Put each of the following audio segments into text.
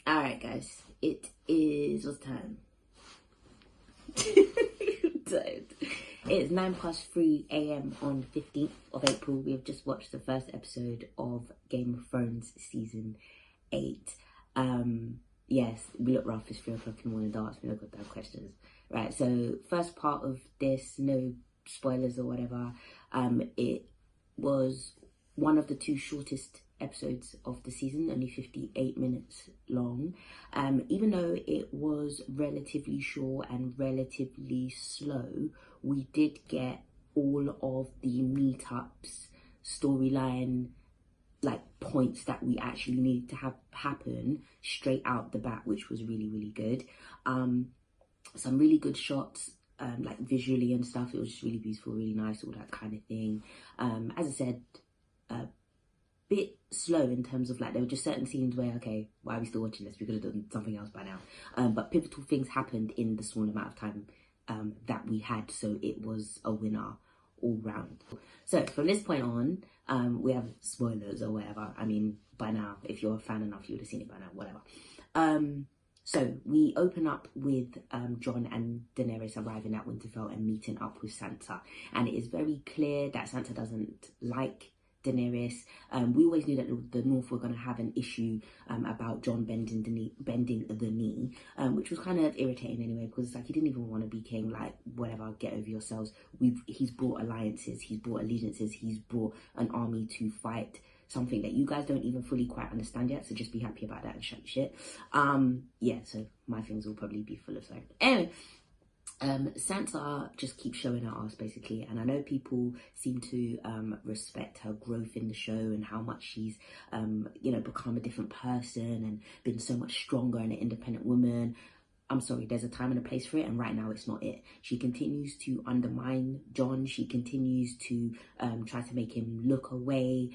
Alright guys, it is, what's time? It's 9 past 3 a.m. on 15th of April. We have just watched the first episode of Game of Thrones season 8. Yes, we look rough, it's 3 o'clock in the morning, darts, we look at that questions. Right, so first part of this, no spoilers or whatever. It was one of the two shortest episodes of the season, only 58 minutes long. Even though it was relatively short and relatively slow, we did get all of the meetups, storyline, like points that we actually needed to have happen straight out the bat, which was really, really good. Some really good shots, like visually and stuff. It was just really beautiful, really nice, all that kind of thing. As I said, bit slow in terms of like there were just certain scenes where, okay, why are we still watching this? We could have done something else by now. But pivotal things happened in the small amount of time that we had, so it was a winner all round. So from this point on, we have spoilers or whatever. I mean, by now, if you're a fan enough, you would have seen it by now, whatever. So we open up with Jon and Daenerys arriving at Winterfell and meeting up with Sansa. And it is very clear that Sansa doesn't like Daenerys. We always knew that the North were going to have an issue about Jon bending the knee, which was kind of irritating anyway, because like he didn't even want to be king. Like, whatever, get over yourselves. He's brought alliances, he's brought allegiances, he's brought an army to fight something that you guys don't even fully quite understand yet, so just be happy about that and shut your shit. Yeah, so my things will probably be full of sorry. Anyway, Sansa just keeps showing her ass basically, and I know people seem to respect her growth in the show and how much she's become a different person and been so much stronger and an independent woman. I'm sorry, there's a time and a place for it, and right now it's not it. She continues to undermine Jon. She continues to try to make him look away,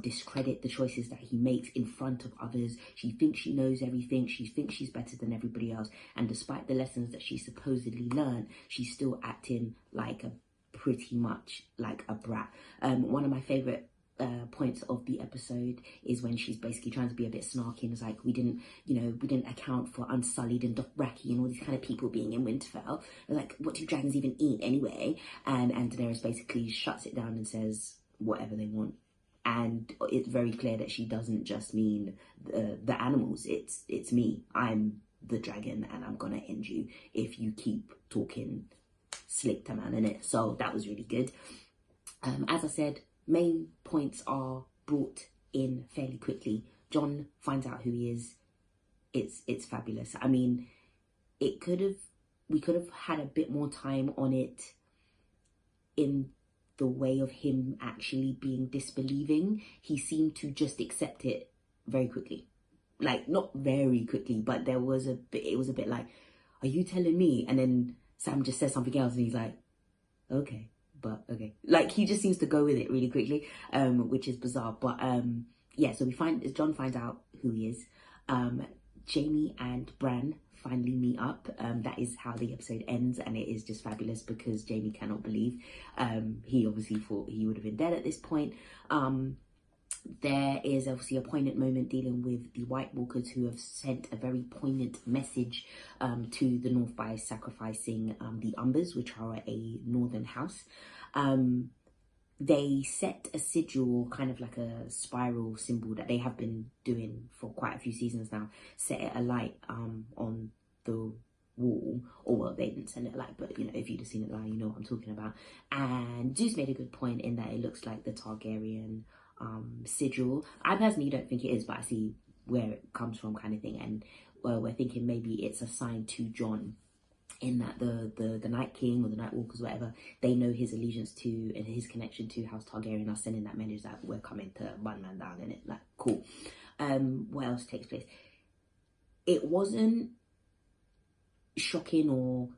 discredit the choices that he makes in front of others. She thinks she knows everything. She thinks she's better than everybody else. And despite the lessons that she supposedly learned, she's still acting like pretty much like a brat. One of my favorite points of the episode is when she's basically trying to be a bit snarky and is like, we didn't account for Unsullied and Dothraki and all these kind of people being in Winterfell. Like, what do dragons even eat anyway? And Daenerys basically shuts it down and says whatever they want. And it's very clear that she doesn't just mean the animals. It's me. I'm the dragon, and I'm gonna end you if you keep talking slick to man in it. So that was really good. As I said, main points are brought in fairly quickly. Jon finds out who he is. It's fabulous. I mean, we could have had a bit more time on it in the way of him actually being disbelieving. He seemed to just accept it very quickly. Like, not very quickly, but it was a bit like, are you telling me? And then Sam just says something else and he's like, okay. But okay, like he just seems to go with it really quickly, which is bizarre. But yeah, so Jon finds out who he is. Jaime and Bran finally meet up. That is how the episode ends, and it is just fabulous because Jaime cannot believe. He obviously thought he would have been dead at this point. There is obviously a poignant moment dealing with the White Walkers, who have sent a very poignant message to the North by sacrificing the Umbers, which are a northern house. They set a sigil, kind of like a spiral symbol that they have been doing for quite a few seasons now, set it alight on the wall, or well, they didn't send it alight, but if you'd have seen it live, you know what I'm talking about. And Zeus made a good point in that it looks like the Targaryen sigil. I personally don't think it is, but I see where it comes from, kind of thing. And we're thinking maybe it's a sign to Jon, in that the Night King or the Night Walkers, whatever, they know his allegiance to and his connection to House Targaryen, are sending that message that we're coming to run man down in it. Like, cool. What else takes place? It wasn't shocking or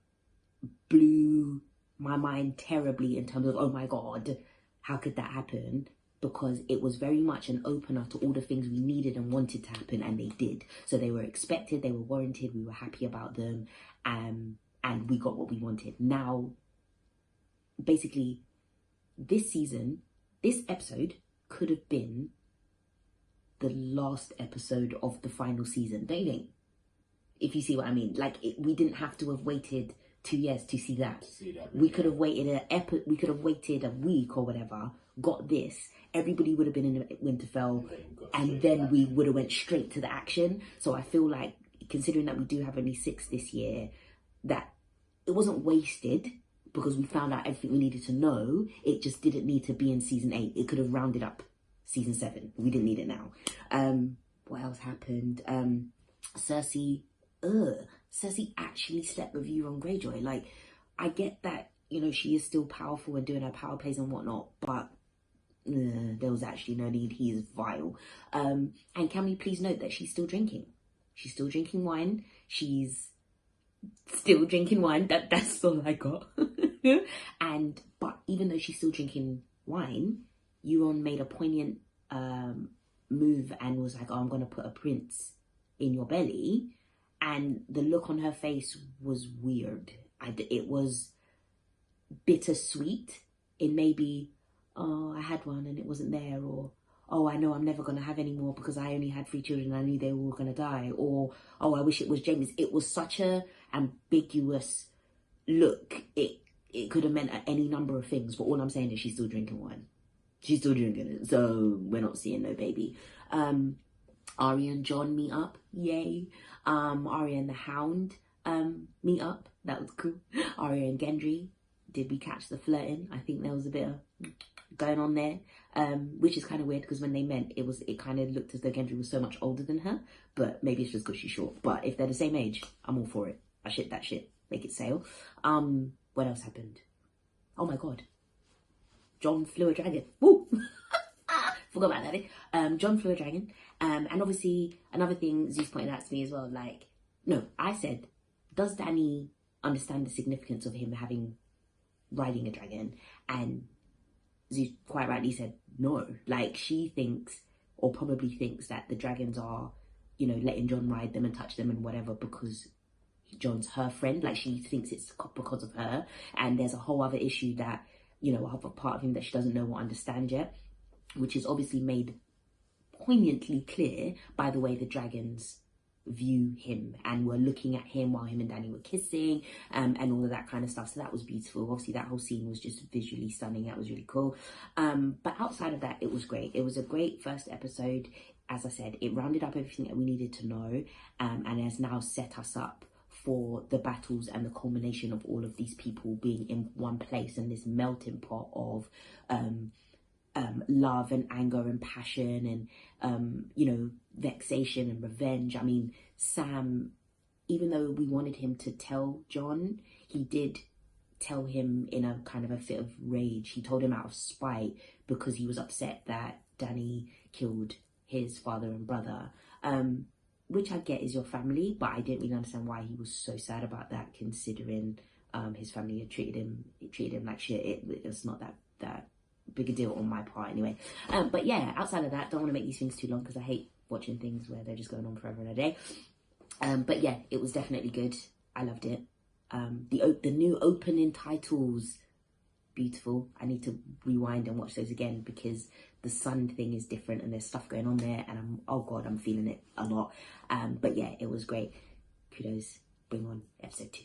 blew my mind terribly in terms of, oh my god, how could that happen? Because it was very much an opener to all the things we needed and wanted to happen, and they did. So they were expected, they were warranted, we were happy about them, and we got what we wanted. Now, basically, this season, this episode could have been the last episode of the final season, don't you think? If you see what I mean. Like, we didn't have to have waited 2 years to see that. We could have waited we could have waited a week or whatever, got this, everybody would have been in Winterfell, and then we would have went straight to the action. So I feel like, considering that we do have only 6 this year, that it wasn't wasted because we found out everything we needed to know. It just didn't need to be in season 8. It could have rounded up season 7. We didn't need it now. What else happened? Cersei actually slept with Euron Greyjoy. Like, I get that, you know, she is still powerful and doing her power plays and whatnot, but there was actually no need. He is vile. And can we please note that she's still drinking? She's still drinking wine. She's still drinking wine. That's all I got. But even though she's still drinking wine, Euron made a poignant move and was like, oh, I'm going to put a prince in your belly. And the look on her face was weird. It was bittersweet. It may be, oh, I had one and it wasn't there, or, oh, I know I'm never going to have any more because I only had 3 children and I knew they were all going to die, or, oh, I wish it was James. It was such a ambiguous look. It could have meant any number of things, but all I'm saying is she's still drinking wine. She's still drinking it, so we're not seeing no baby. Arya and Jon meet up, yay. Arya and the Hound meet up, that was cool. Arya and Gendry, did we catch the flirting? I think there was a bit of going on there, which is kind of weird because when they met, it kind of looked as though Gendry was so much older than her, but maybe it's just because she's short. But if they're the same age, I'm all for it. I shit that shit, make it sail. What else happened? Oh my god, Jon flew a dragon. Woo! Forgot about that. Jon flew a dragon. And obviously, another thing Zeus pointed out to me as well, like, no, I said, does Dany understand the significance of him riding a dragon? And Zeus quite rightly said, no. Like, she thinks, or probably thinks, that the dragons are, you know, letting Jon ride them and touch them and whatever because Jon's her friend. Like, she thinks it's because of her. And there's a whole other issue that, you know, a part of him that she doesn't know or understand yet, which is obviously made poignantly clear by the way the dragons view him and were looking at him while him and Dany were kissing, and all of that kind of stuff. So that was beautiful. Obviously that whole scene was just visually stunning. That was really cool. But outside of that, it was great. It was a great first episode. As I said, it rounded up everything that we needed to know, and has now set us up for the battles and the culmination of all of these people being in one place, and this melting pot of love and anger and passion and you know, vexation and revenge. I mean, Sam, even though we wanted him to tell Jon, he did tell him in a kind of a fit of rage. He told him out of spite because he was upset that Dany killed his father and brother, which I get is your family, but I didn't really understand why he was so sad about that, considering his family had treated him like shit. It's not that big a deal on my part anyway. But yeah, outside of that, don't want to make these things too long because I hate watching things where they're just going on forever and a day. But yeah, it was definitely good. I loved it. The new opening titles, beautiful. I need to rewind and watch those again because the sun thing is different and there's stuff going on there, and I'm feeling it a lot. But yeah, it was great. Kudos. Bring on episode 2.